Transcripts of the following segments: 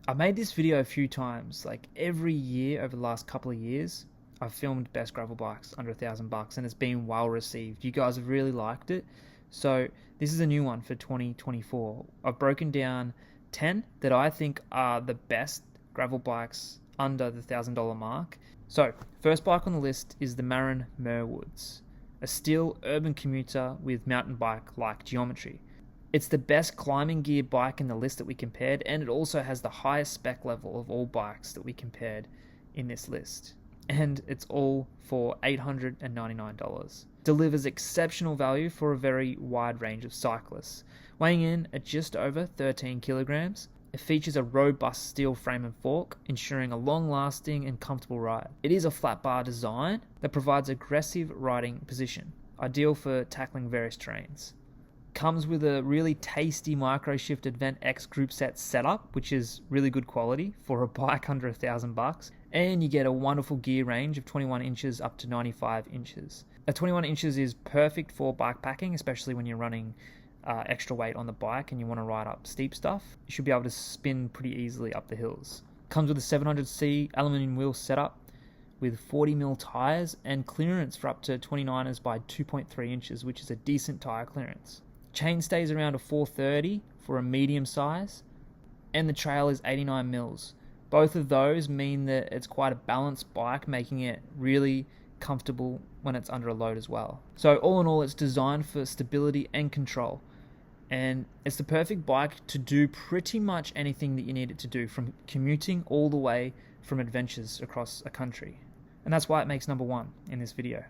I made this video a few times, like every year over the last couple of years. I've filmed best gravel bikes under $1,000 and it's been well received. You guys have really liked it. So this is a new one for 2024. I've broken down 10 that I think are the best gravel bikes under the $1,000 mark. So first bike on the list is the Marin Merwoods, a steel urban commuter with mountain bike-like geometry. It's the best climbing gear bike in the list that we compared, and it also has the highest spec level of all bikes that we compared in this list. And it's all for $899. Delivers exceptional value for a very wide range of cyclists. Weighing in at just over 13 kilograms, it features a robust steel frame and fork, ensuring a long-lasting and comfortable ride. It is a flat bar design that provides aggressive riding position, ideal for tackling various terrains. Comes with a really tasty Microshift Advent X group set setup, which is really good quality for a bike under $1,000. And you get a wonderful gear range of 21 inches up to 95 inches. 21 inches is perfect for bike packing, especially when you're running extra weight on the bike and you want to ride up steep stuff. You should be able to spin pretty easily up the hills. Comes with a 700C aluminum wheel setup with 40mm tires and clearance for up to 29ers by 2.3 inches, which is a decent tire clearance. Chain stays around a 430 for a medium size, and the trail is 89 mils. Both of those mean that it's quite a balanced bike, making it really comfortable when it's under a load as well. So all in all, it's designed for stability and control, and it's the perfect bike to do pretty much anything that you need it to do, from commuting all the way from adventures across a country. And that's why it makes number one in this video.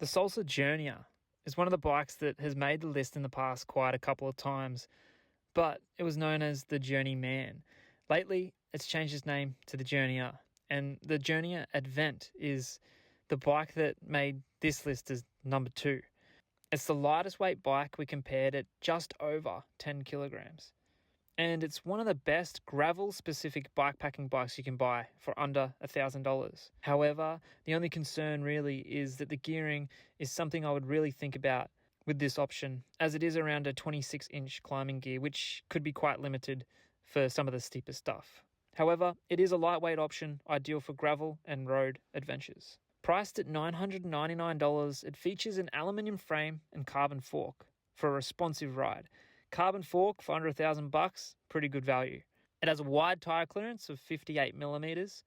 The Salsa Journeyer is one of the bikes that has made the list in the past quite a couple of times, but it was known as the Journeyman. Lately, it's changed its name to the Journeyer, and the Journeyer Advent is the bike that made this list as number 2. It's the lightest weight bike we compared at just over 10 kilograms. And it's one of the best gravel-specific bikepacking bikes you can buy for under $1,000. However, the only concern really is that the gearing is something I would really think about with this option, as it is around a 26-inch climbing gear, which could be quite limited for some of the steeper stuff. However, it is a lightweight option, ideal for gravel and road adventures. Priced at $999, it features an aluminium frame and carbon fork for a responsive ride. Carbon fork for under $1,000, pretty good value. It has a wide tyre clearance of 58mm,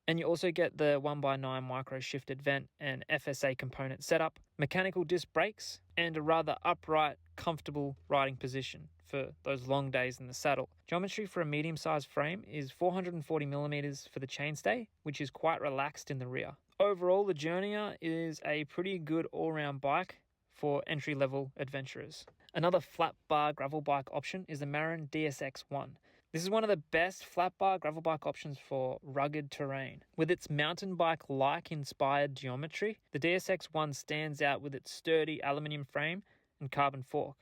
and you also get the 1x9 Microshift Advent and FSA component setup, mechanical disc brakes, and a rather upright, comfortable riding position for those long days in the saddle. Geometry for a medium-sized frame is 440mm for the chainstay, which is quite relaxed in the rear. Overall, the Journeyer is a pretty good all-round bike for entry-level adventurers. Another flat bar gravel bike option is the Marin DSX-1. This is one of the best flat bar gravel bike options for rugged terrain. With its mountain bike-like inspired geometry, the DSX-1 stands out with its sturdy aluminium frame and carbon fork,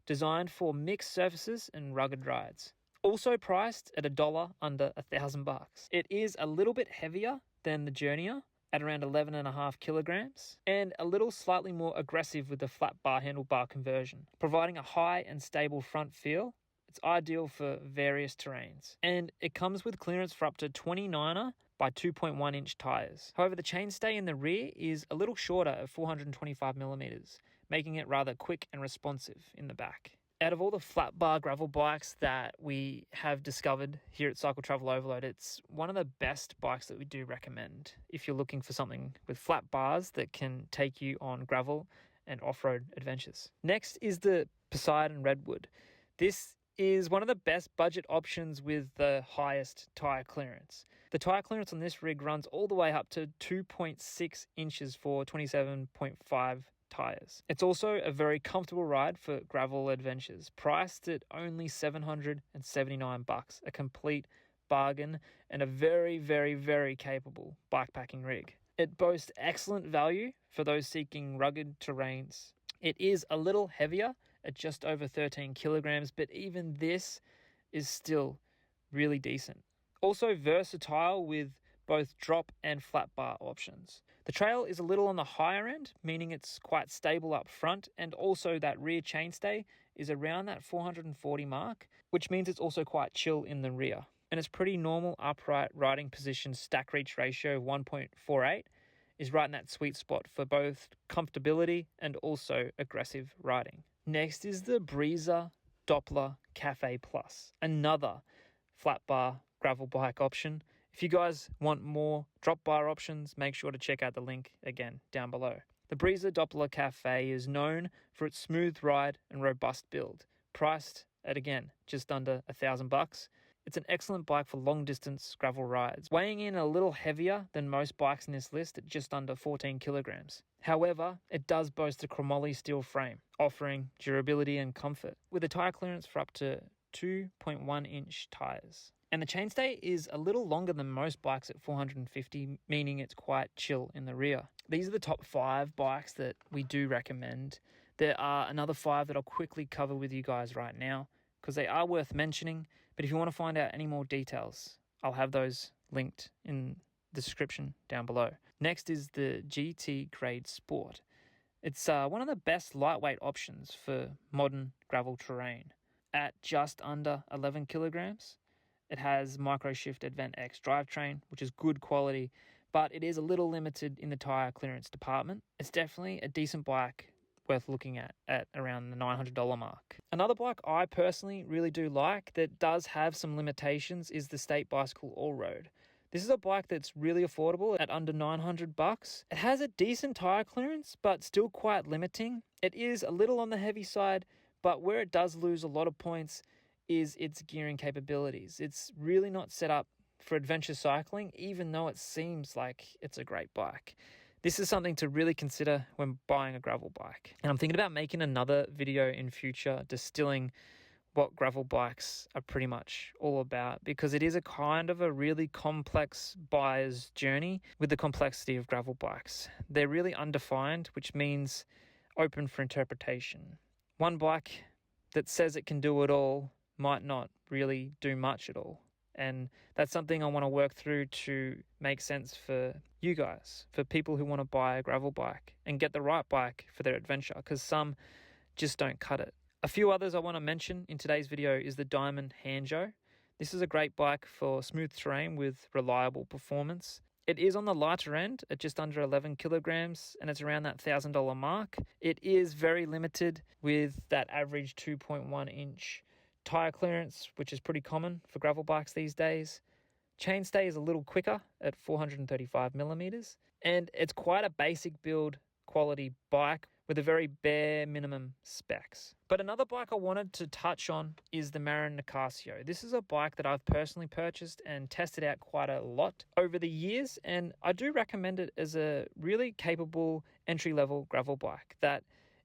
designed for mixed surfaces and rugged rides. Also priced at $1 under $1,000. It is a little bit heavier than the Journeyer, at around 11.5 kilograms, and a little slightly more aggressive with the flat bar handlebar conversion. Providing a high and stable front feel, it's ideal for various terrains. And it comes with clearance for up to 29er by 2.1 inch tires. However, the chainstay in the rear is a little shorter at 425mm, making it rather quick and responsive in the back. Out of all the flat bar gravel bikes that we have discovered here at Cycle Travel Overload, it's one of the best bikes that we do recommend if you're looking for something with flat bars that can take you on gravel and off-road adventures. Next is the Poseidon Redwood. This is one of the best budget options with the highest tyre clearance. The tyre clearance on this rig runs all the way up to 2.6 inches for 27.5 tires. It's also a very comfortable ride for gravel adventures, priced at only $779, a complete bargain and a very, very, very capable bikepacking rig. It boasts excellent value for those seeking rugged terrains. It is a little heavier at just over 13 kilograms, but even this is still really decent. Also versatile with both drop and flat bar options. The trail is a little on the higher end, meaning it's quite stable up front, and also that rear chainstay is around that 440 mark, which means it's also quite chill in the rear. And its pretty normal upright riding position stack reach ratio of 1.48 is right in that sweet spot for both comfortability and also aggressive riding. Next is the Breezer Doppler Cafe Plus, another flat bar gravel bike option. If you guys want more drop bar options, make sure to check out the link again down below. The Breezer Doppler Cafe is known for its smooth ride and robust build, priced at, again, just under $1,000. It's an excellent bike for long-distance gravel rides, weighing in a little heavier than most bikes in this list at just under 14 kilograms. However, it does boast a chromoly steel frame, offering durability and comfort, with a tire clearance for up to 2.1-inch tires. And the chainstay is a little longer than most bikes at 450, meaning it's quite chill in the rear. These are the top 5 bikes that we do recommend. There are another 5 that I'll quickly cover with you guys right now, because they are worth mentioning. But if you want to find out any more details, I'll have those linked in the description down below. Next is the GT Grade Sport. It's one of the best lightweight options for modern gravel terrain. At just under 11 kilograms, it has Microshift Advent X drivetrain, which is good quality, but it is a little limited in the tire clearance department. It's definitely a decent bike worth looking at around the $900 mark. Another bike I personally really do like that does have some limitations is the State Bicycle All-Road. This is a bike that's really affordable at under $900. It has a decent tire clearance, but still quite limiting. It is a little on the heavy side, but where it does lose a lot of points is its gearing capabilities. It's really not set up for adventure cycling, even though it seems like it's a great bike. This is something to really consider when buying a gravel bike. And I'm thinking about making another video in future distilling what gravel bikes are pretty much all about, because it is a kind of a really complex buyer's journey with the complexity of gravel bikes. They're really undefined, which means open for interpretation. One bike that says it can do it all might not really do much at all. And that's something I want to work through to make sense for you guys, for people who want to buy a gravel bike and get the right bike for their adventure, because some just don't cut it. A few others I want to mention in today's video is the Diamond Hanjo. This is a great bike for smooth terrain with reliable performance. It is on the lighter end at just under 11 kilograms, and it's around that $1,000 mark. It is very limited with that average 2.1-inch tire clearance, which is pretty common for gravel bikes these days. Chainstay is a little quicker at 435 millimeters, and it's quite a basic build quality bike with a very bare minimum specs. But another bike I wanted to touch on is the Marin Nicasio. This is a bike that I've personally purchased and tested out quite a lot over the years, and I do recommend it as a really capable entry-level gravel bike that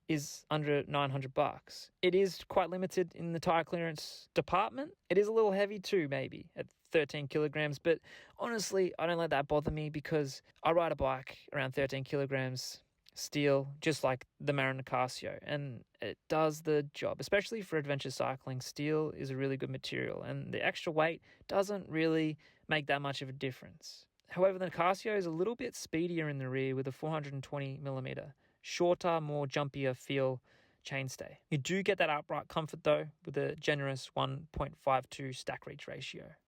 is under $900. It is quite limited in the tire clearance department. It is a little heavy too, maybe at 13 kilograms, but honestly, I don't let that bother me because I ride a bike around 13 kilograms steel, just like the Marin Nicasio, and it does the job, especially for adventure cycling. Steel is a really good material, and the extra weight doesn't really make that much of a difference. However, the Nicasio is a little bit speedier in the rear with a 420 millimeter, shorter, more jumpier feel chainstay. You do get that upright comfort though with a generous 1.52 stack reach ratio.